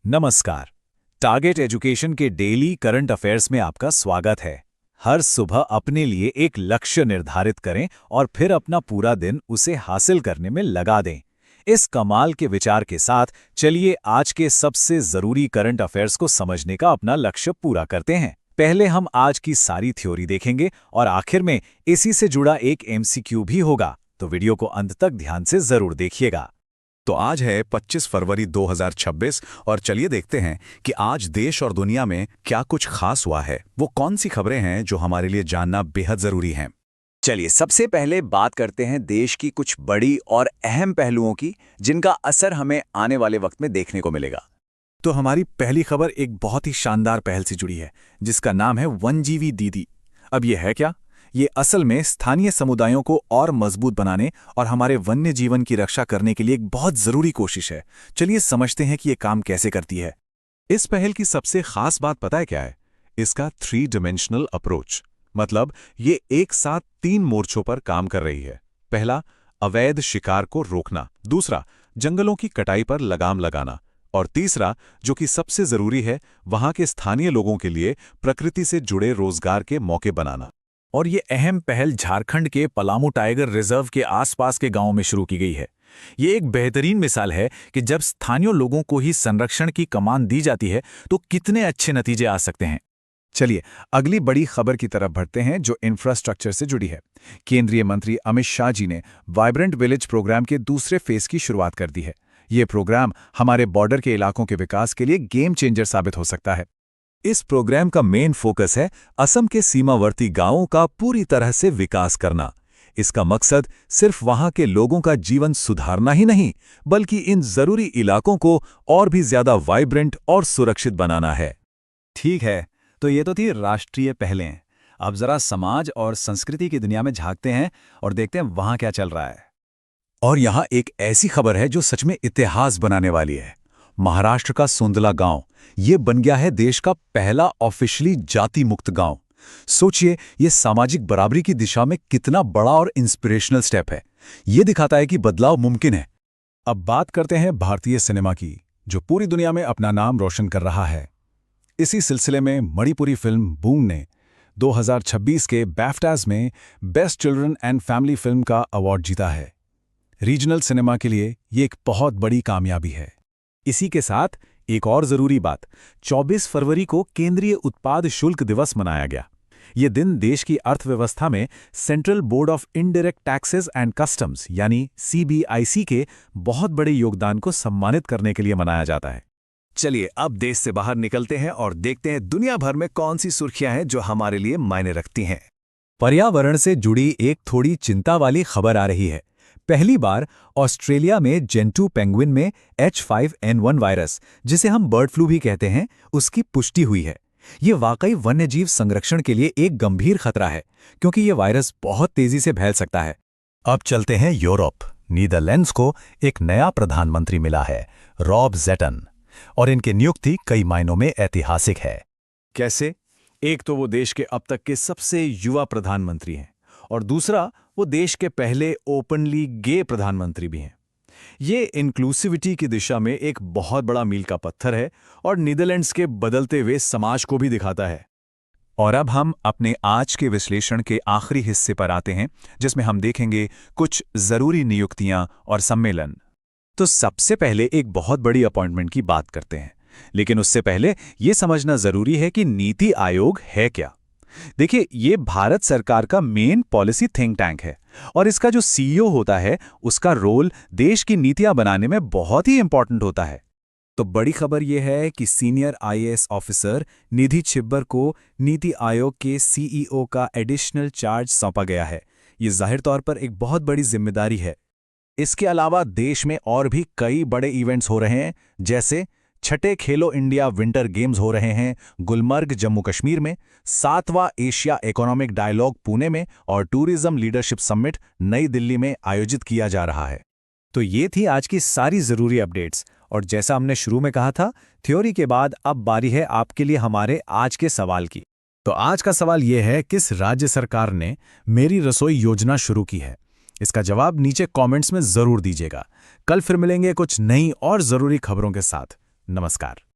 नमस्कार। Target education के daily current affairs में आपका स्वागत है। हर सुबह अपने लिए एक लक्ष्य निर्धारित करें और फिर अपना पूरा दिन उसे हासिल करने में लगा दें। इस कमाल के विचार के साथ चलिए आज के सबसे जरूरी करंट अफेयर्स को समझने का अपना लक्ष्य पूरा करते हैं। पहले हम आज की सारी थ्योरी देखेंगे और आखिर में इसी से जुड़ा एक एमसीक्यू भी होगा, तो वीडियो को अंत तक ध्यान से जरूर देखिएगा। तो आज है 25 फरवरी 2026 और चलिए देखते हैं कि आज देश और दुनिया में क्या कुछ खास हुआ है। वो कौन सी खबरें हैं जो हमारे लिए जानना बेहद जरूरी हैं। चलिए सबसे पहले बात करते हैं देश की कुछ बड़ी और अहम पहलुओं की, जिनका असर हमें आने वाले वक्त में देखने को मिलेगा। तो हमारी पहली खबर एक बहुत ही शानदार पहल से जुड़ी है, जिसका नाम है वनजीवी दीदी। अब ये है क्या? ये असल में स्थानीय समुदायों को और मजबूत बनाने और हमारे वन्य जीवन की रक्षा करने के लिए एक बहुत जरूरी कोशिश है। चलिए समझते हैं कि ये काम कैसे करती है। इस पहल की सबसे खास बात पता है क्या है? इसका 3 डायमेंशनल अप्रोच, मतलब ये एक साथ 3 मोर्चों पर काम कर रही है। पहला, अवैध शिकार को रोकना। दूसरा, जंगलों की कटाई पर लगाम लगाना। और तीसरा, जो कि सबसे जरूरी है, वहां के स्थानीय लोगों के लिए प्रकृति से जुड़े रोजगार के मौके बनाना। और ये अहम पहल झारखंड के पलामू टाइगर रिजर्व के आसपास के गांवों में शुरू की गई है। ये एक बेहतरीन मिसाल है कि जब स्थानीय लोगों को ही संरक्षण की कमान दी जाती है तो कितने अच्छे नतीजे आ सकते हैं। चलिए अगली बड़ी खबर की तरफ बढ़ते हैं, जो इंफ्रास्ट्रक्चर से जुड़ी है। केंद्रीय मंत्री अमित शाह जी ने वाइब्रेंट विलेज प्रोग्राम के दूसरे फेज की शुरुआत कर दी है। ये प्रोग्राम हमारे बॉर्डर के इलाकों के विकास के लिए गेम चेंजर साबित हो सकता है। इस प्रोग्राम का मेन फोकस है असम के सीमावर्ती गांवों का पूरी तरह से विकास करना। इसका मकसद सिर्फ वहां के लोगों का जीवन सुधारना ही नहीं, बल्कि इन जरूरी इलाकों को और भी ज्यादा वाइब्रेंट और सुरक्षित बनाना है। ठीक है, तो ये तो थी राष्ट्रीय पहलें। अब जरा समाज और संस्कृति की दुनिया में झांकते हैं और देखते हैं वहां क्या चल रहा है। और यहां एक ऐसी खबर है जो सच में इतिहास बनाने वाली है। महाराष्ट्र का सोंदला गांव ये बन गया है देश का पहला ऑफिशियली जाति मुक्त गांव। सोचिए, ये सामाजिक बराबरी की दिशा में कितना बड़ा और इंस्पिरेशनल स्टेप है। ये दिखाता है कि बदलाव मुमकिन है। अब बात करते हैं भारतीय सिनेमा की, जो पूरी दुनिया में अपना नाम रोशन कर रहा है। इसी सिलसिले में मणिपुरी फिल्म बूम ने 2026 के बैफ्टाज में best children and family film का अवार्ड जीता है। रीजनल सिनेमा के लिए ये एक बहुत बड़ी कामयाबी है। इसी के साथ एक और जरूरी बात, 24 फरवरी को केंद्रीय उत्पाद शुल्क दिवस मनाया गया। ये दिन देश की अर्थव्यवस्था में central board of indirect taxes and customs यानी सीबीआईसी के बहुत बड़े योगदान को सम्मानित करने के लिए मनाया जाता है। चलिए अब देश से बाहर निकलते हैं और देखते हैं दुनिया भर में कौन सी सुर्खियां हैं जो हमारे लिए मायने रखती हैं। पर्यावरण से जुड़ी एक थोड़ी चिंता वाली खबर आ रही है। पहली बार ऑस्ट्रेलिया में जेंटू पेंगुइन में H5N1 वायरस, जिसे हम बर्ड फ्लू भी कहते हैं, उसकी पुष्टि हुई है। ये वाकई वन्यजीव संरक्षण के लिए एक गंभीर खतरा है, क्योंकि ये वायरस बहुत तेजी से फैल सकता है। अब चलते हैं यूरोप। नीदरलैंड्स को एक नया प्रधानमंत्री मिला है, रॉब जेटन, और इनकी नियुक्ति कई मायनों में ऐतिहासिक है। कैसे? एक तो वो देश के अब तक के सबसे युवा प्रधानमंत्री हैं, और दूसरा वो देश के पहले ओपनली गे प्रधानमंत्री भी हैं। ये इंक्लूसिविटी की दिशा में एक बहुत बड़ा मील का पत्थर है और नीदरलैंड्स के बदलते हुए समाज को भी दिखाता है। और अब हम अपने आज के विश्लेषण के आखिरी हिस्से पर आते हैं, जिसमें हम देखेंगे कुछ जरूरी नियुक्तियां और सम्मेलन। तो सबसे पहले एक बहुत बड़ी अपॉइंटमेंट की बात करते हैं, लेकिन उससे पहले ये समझना जरूरी है कि नीति आयोग है क्या। देखिए, ये भारत सरकार का मेन पॉलिसी थिंक टैंक है और इसका जो सीईओ होता है, उसका रोल देश की नीतियां बनाने में बहुत ही इंपॉर्टेंट होता है। तो बड़ी खबर यह है कि सीनियर आईएएस ऑफिसर निधि छिब्बर को नीति आयोग के सीईओ का एडिशनल चार्ज सौंपा गया है। ये जाहिर तौर पर एक बहुत बड़ी जिम्मेदारी है। इसके अलावा देश में और भी कई बड़े इवेंट्स हो रहे हैं, जैसे छठे खेलो इंडिया विंटर गेम्स हो रहे हैं गुलमर्ग जम्मू कश्मीर में, 7वां एशिया इकोनॉमिक डायलॉग पुणे में और टूरिज्म लीडरशिप समिट नई दिल्ली में आयोजित किया जा रहा है। तो ये थी आज की सारी जरूरी अपडेट्स, और जैसा हमने शुरू में कहा था, थ्योरी के बाद अब बारी है आपके लिए हमारे आज के सवाल की। तो आज का सवाल यह है, किस राज्य सरकार ने मेरी रसोई योजना शुरू की है? इसका जवाब नीचे कमेंट्स में जरूर दीजिएगा। कल फिर मिलेंगे कुछ नई और जरूरी खबरों के साथ। नमस्कार।